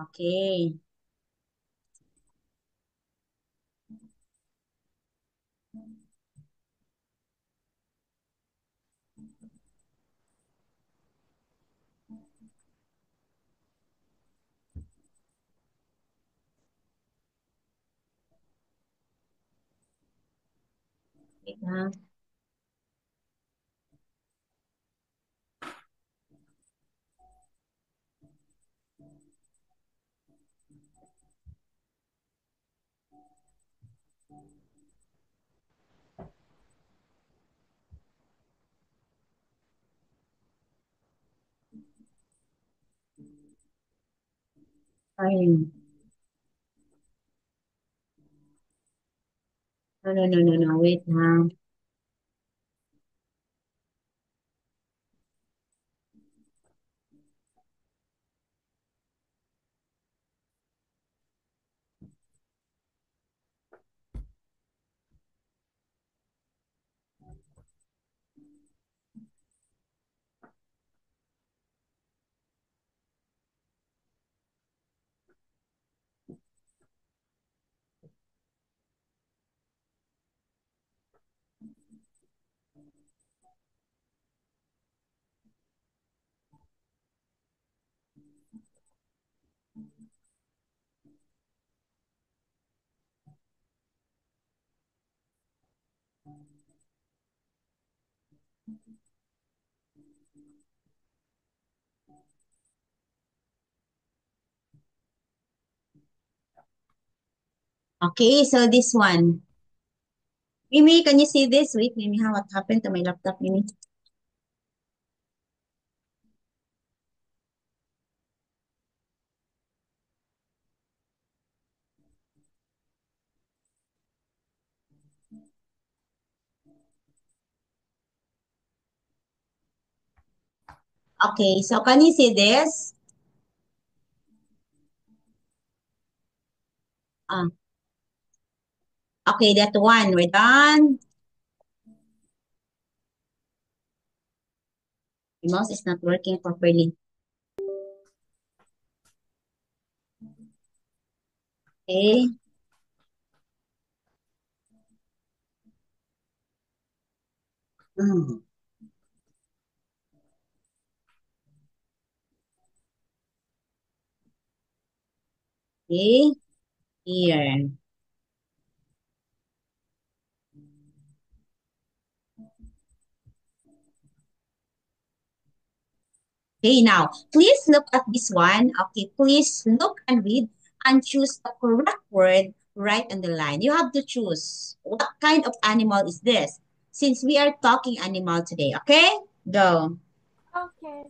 Okay. Wait lang. Ay, no, no, no, no, no. Wait lang. Okay, so this one. Mimi, can you see this? Wait, Mimi, what happened to my laptop, Mimi? Okay, so can you see this? Ah, okay, that one. We're done. The mouse is not working properly. Okay. Mm, okay. Here. Okay, now, please look at this one. Okay, please look and read and choose the correct word right on the line. You have to choose what kind of animal is this since we are talking animal today. Okay, go. Okay.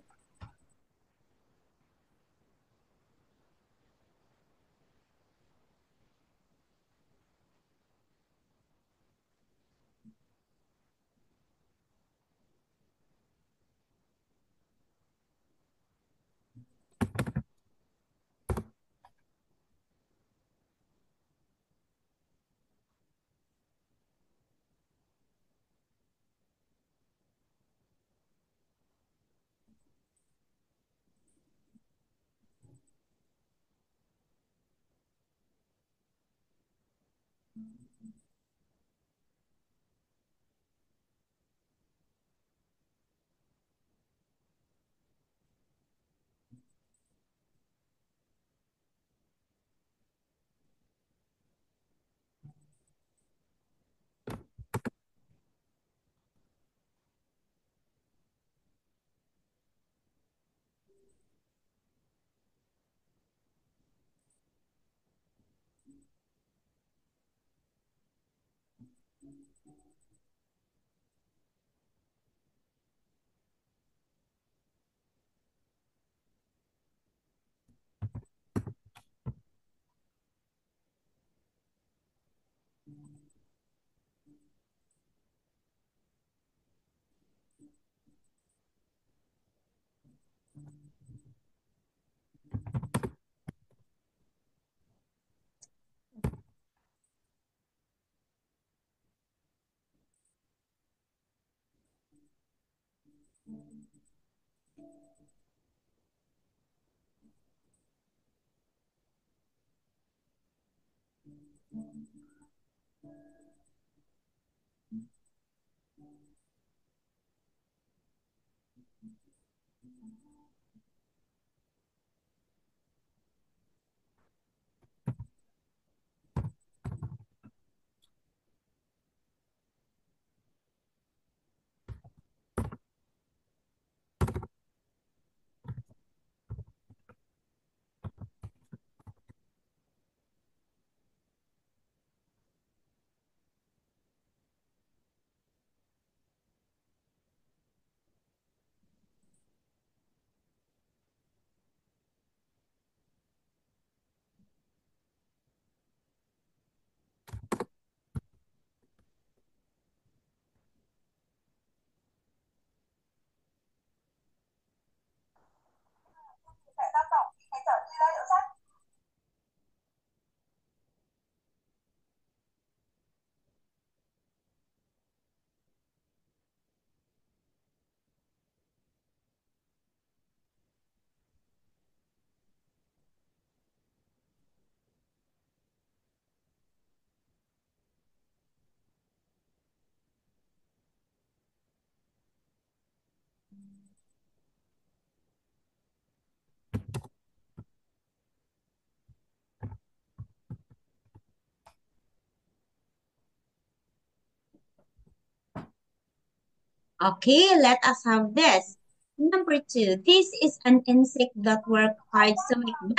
Okay, let us have this. Number two, this is an insect that work hard to make money.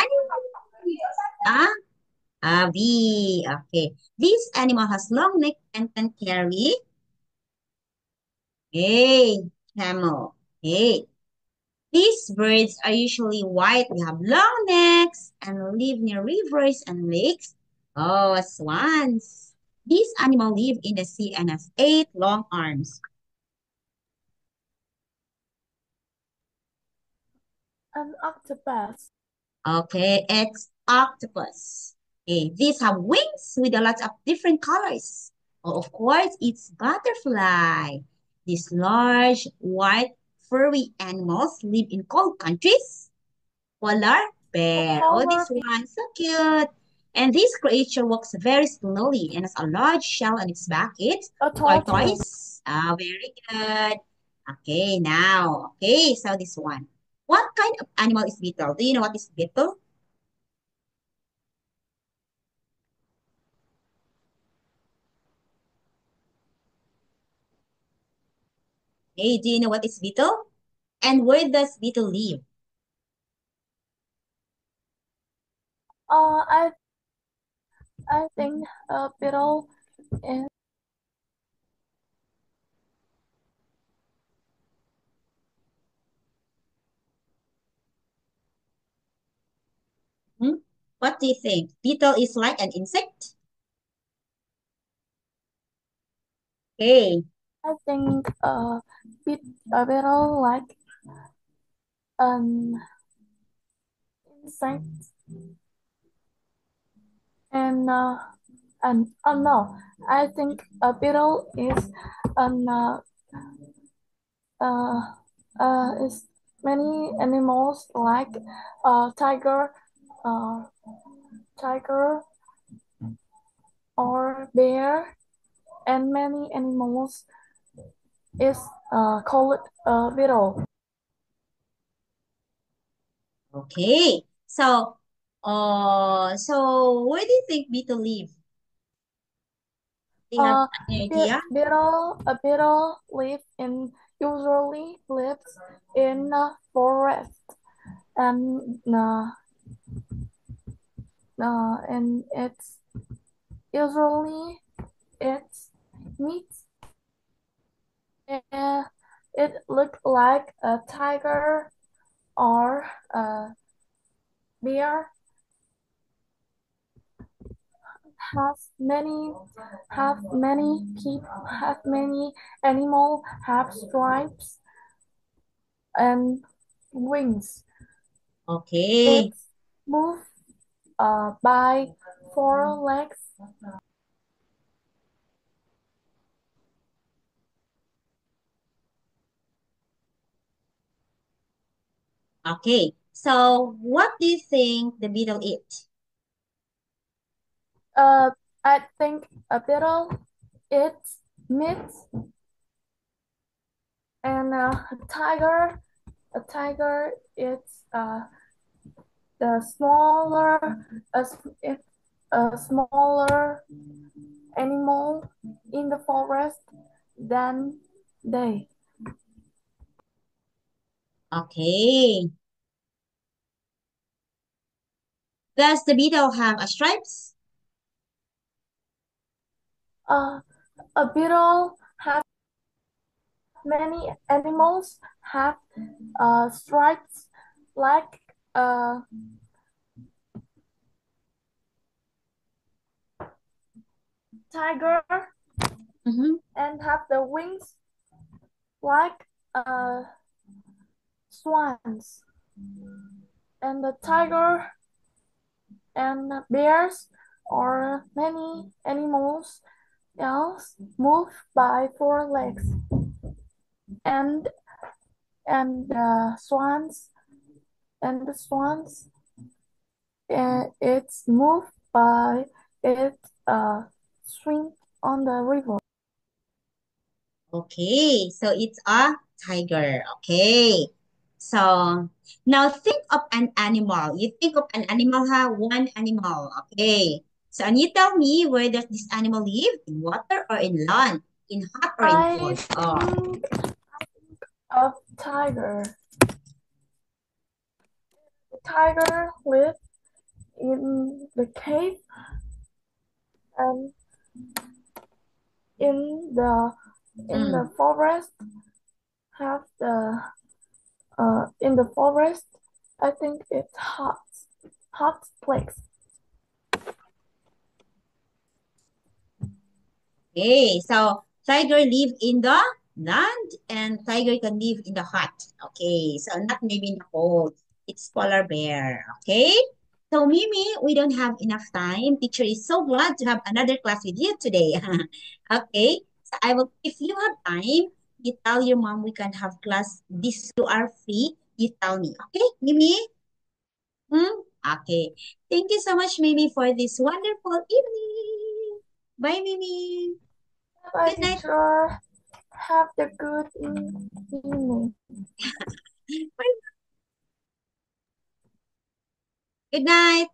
Ah, bee. Okay. This animal has long neck and can carry a camel. Okay. These birds are usually white. They have long necks and live near rivers and lakes. Oh, swans. These animals live in the sea and has 8 long arms. An octopus. Okay, it's octopus. Okay, these have wings with a lot of different colors. Oh, of course, it's butterfly. These large, white, furry animals live in cold countries. Polar bear. Oh, this Polar bear. one, so cute. And this creature walks very slowly and has a large shell on its back. It's A tortoise. tortoise. Ah, very good. Okay, now. Okay, so this one. What kind of animal is beetle? Do you know what is beetle? Hey, do you know what is beetle? And where does beetle live? Uh, I I think a beetle is Hmm? What do you think? Beetle is like an insect? Hey, I think a beetle like an insect and no, I think a beetle an uh, is many animals like tiger, uh, tiger or bear, and many animals is called a beetle. okay. So where do you think beetle live? Do you have Uh, any idea? a beetle usually lives in forest and it's usually it's meats. Uh, it look like a tiger or a bear. Has many have many animal have stripes and wings. Okay. It's moved by 4 legs. Okay. So what do you think the beetle eat? Uh, I think a beetle eats meat and a tiger eats the it, a smaller animal in the forest than they. Okay. Does the beetle have a stripes? Uh, a beetle has many animals have stripes like a tiger Mm-hmm. and have the wings like swans. And the tiger and bears or many animals else move by 4 legs. And and the swans it's moved by it swim on the river. Okay, so it's a tiger. Okay. So now think of an animal. You think of an animal, one animal. Okay. So and you tell me where does this animal live? In water or in land? In hot or in I cold? Oh, think of tiger. The tiger lives in the cave and in the Mm. forest have the in the forest. I think it's hot place. Okay, so tiger live in the land and tiger can live in the hut. Okay, so not maybe in the cold. It's polar bear. Okay, so Mimi, we don't have enough time. Teacher is so glad to have another class with you today. Okay, so I will, if you have time, you tell your mom we can have class. This you are free. You tell me. Okay, Mimi? Hmm? Okay. Thank you so much, Mimi, for this wonderful evening. Bye, Mimi. Bye, Good night. teacher. Have the good evening. Good night.